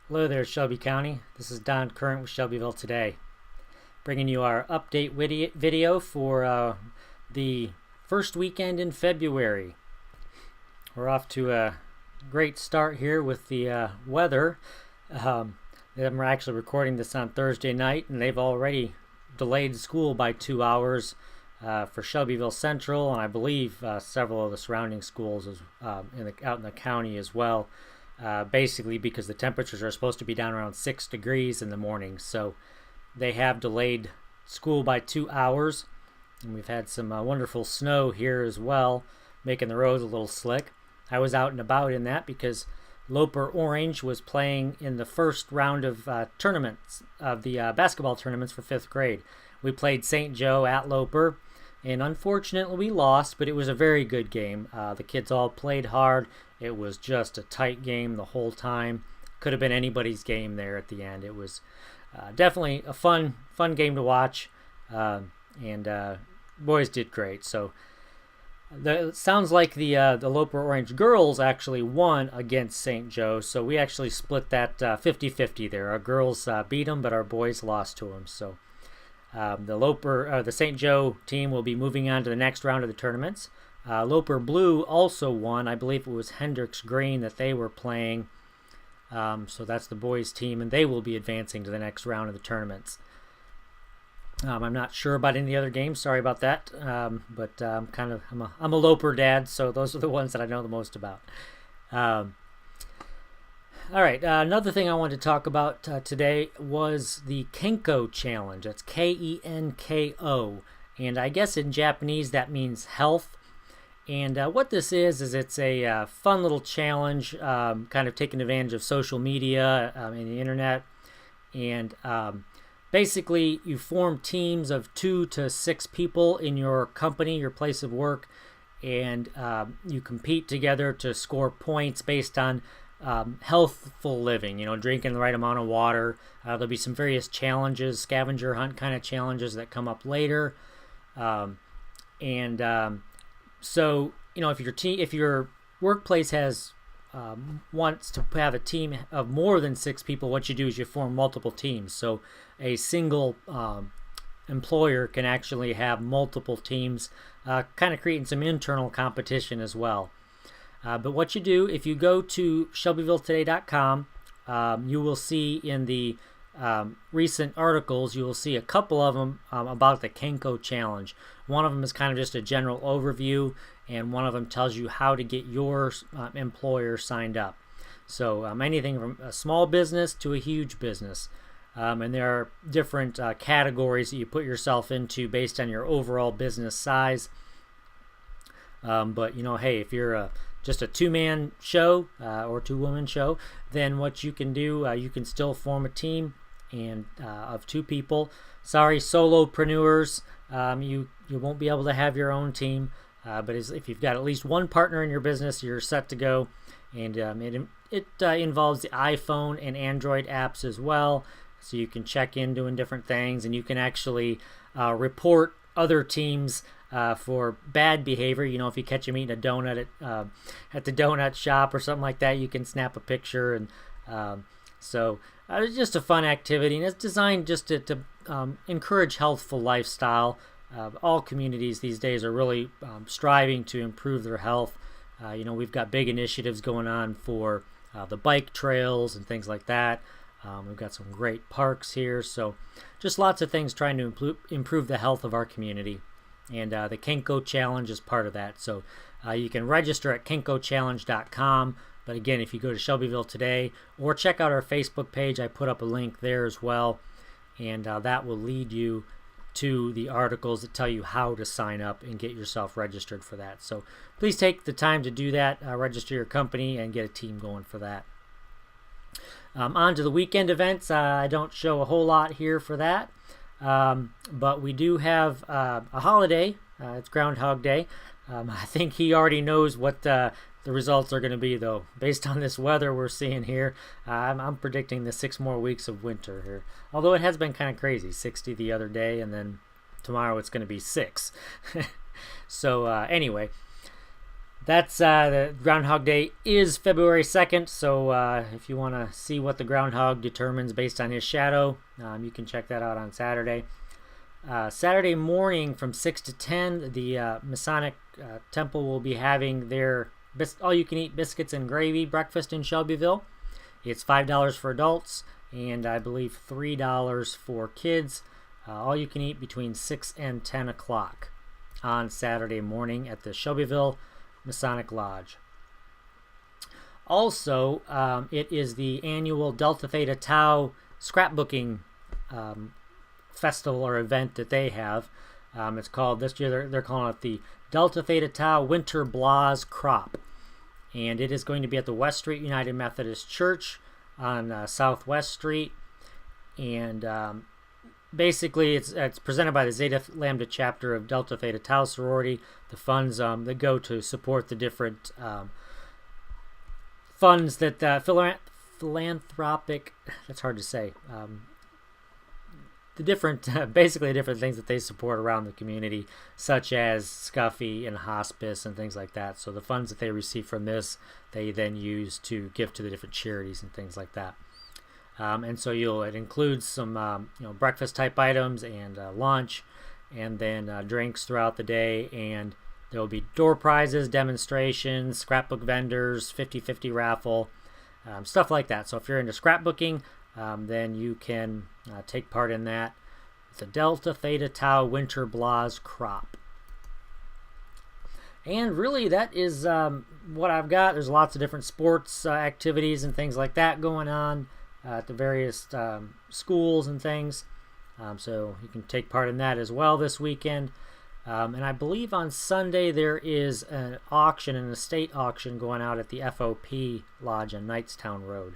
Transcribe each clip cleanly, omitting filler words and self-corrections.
Hello there, Shelby County. This is Don Current with Shelbyville Today, bringing you our update video for the first weekend in February. We're off to a great start here with the weather. We're actually recording this on Thursday night, and they've already delayed school by 2 hours for Shelbyville Central, and I believe several of the surrounding schools out in the county as well. Basically because the temperatures are supposed to be down around 6 degrees in the morning, so they have delayed school by 2 hours. And we've had some wonderful snow here as well, making the roads a little slick. I was out and about in that because Loper Orange was playing in the first round of tournaments of the basketball tournaments for 5th grade. We played St. Joe at Loper, and unfortunately we lost, but it was a very good game. The kids all played hard. It was just a tight game the whole time. Could have been anybody's game there at the end. It was definitely a fun game to watch, and boys did great. So it sounds like the Loper Orange girls actually won against St. Joe, so we actually split that 50-50 there. Our girls beat them, but our boys lost to them. So the St. Joe team will be moving on to the next round of the tournaments. Loper Blue also won. I believe it was Hendricks Green that they were playing. So that's the boys' team, and they will be advancing to the next round of the tournaments. I'm not sure about any other games. Sorry about that. But I'm a Loper dad, so those are the ones that I know the most about. All right. Another thing I wanted to talk about today was the Kenko challenge. That's Kenko, and I guess in Japanese that means health. And what this is it's a fun little challenge, kind of taking advantage of social media and the internet. And basically, you form teams of 2 to 6 people in your company, your place of work, and you compete together to score points based on healthful living, drinking the right amount of water. There'll be some various challenges, scavenger hunt kind of challenges that come up later. So, if your workplace wants to have a team of more than 6 people, what you do is you form multiple teams. So a single employer can actually have multiple teams, kind of creating some internal competition as well. But what you do, if you go to shelbyvilletoday.com, you will see in the recent articles, you will see a couple of them about the Kenko challenge. One of them is kind of just a general overview, and one of them tells you how to get your employer signed up. So anything from a small business to a huge business. And there are different categories that you put yourself into based on your overall business size. But hey, if you're just a 2-man show or 2-woman show, then what you can do, you can still form a team and of 2 people. Sorry, solopreneurs, you won't be able to have your own team, but if you've got at least one partner in your business, you're set to go. And it involves the iPhone and Android apps as well, so you can check in doing different things, and you can actually report other teams for bad behavior. If you catch them eating a donut at the donut shop or something like that, you can snap a picture. And so it's just a fun activity, and it's designed just to encourage healthful lifestyle. All communities these days are really striving to improve their health. We've got big initiatives going on for the bike trails and things like that. We've got some great parks here, so just lots of things trying to improve the health of our community. And the Kenko Challenge is part of that. So you can register at kenkochallenge.com. But again, if you go to Shelbyville Today or check out our Facebook page, I put up a link there as well. And that will lead you to the articles that tell you how to sign up and get yourself registered for that. So please take the time to do that, register your company, and get a team going for that. On to the weekend events. I don't show a whole lot here for that. But we do have a holiday. It's Groundhog Day. I think he already knows what the results are going to be, though. Based on this weather we're seeing here, I'm predicting the 6 more weeks of winter here. Although it has been kind of crazy. 60 the other day, and then tomorrow it's going to be 6. So anyway, that's the Groundhog Day is February 2nd, so if you want to see what the groundhog determines based on his shadow, you can check that out on Saturday. Saturday morning from 6 to 10, the Masonic Temple will be having their all-you-can-eat biscuits and gravy breakfast in Shelbyville. It's $5 for adults, and I believe $3 for kids. All you can eat between 6 and 10 o'clock on Saturday morning at the Shelbyville Masonic Lodge. Also, it is the annual Delta Theta Tau scrapbooking festival or event that they have. It's called, this year they're calling it the Delta Theta Tau Winter Blaz Crop. And it is going to be at the West Street United Methodist Church on Southwest Street. And basically, it's presented by the Zeta Lambda chapter of Delta Theta Tau sorority. The funds that go to support the different funds that philanthropic, that's hard to say, the different, basically different things that they support around the community, such as Scuffy and hospice and things like that. So the funds that they receive from this, they then use to give to the different charities and things like that. And so it includes some breakfast type items and lunch, and then drinks throughout the day. And there will be door prizes, demonstrations, scrapbook vendors, 50-50 raffle, stuff like that. So if you're into scrapbooking, then you can take part in that. It's a Delta Theta Tau Winter Blaz Crop. And really, that is what I've got. There's lots of different sports activities and things like that going on at the various schools and things. So you can take part in that as well this weekend. And I believe on Sunday there is an auction, an estate auction going out at the FOP Lodge on Knightstown Road.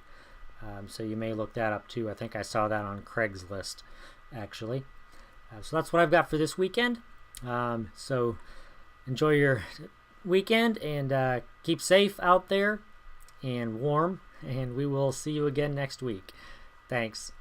So you may look that up too. I think I saw that on Craigslist, actually. So that's what I've got for this weekend. So enjoy your weekend and keep safe out there and warm. And we will see you again next week. Thanks.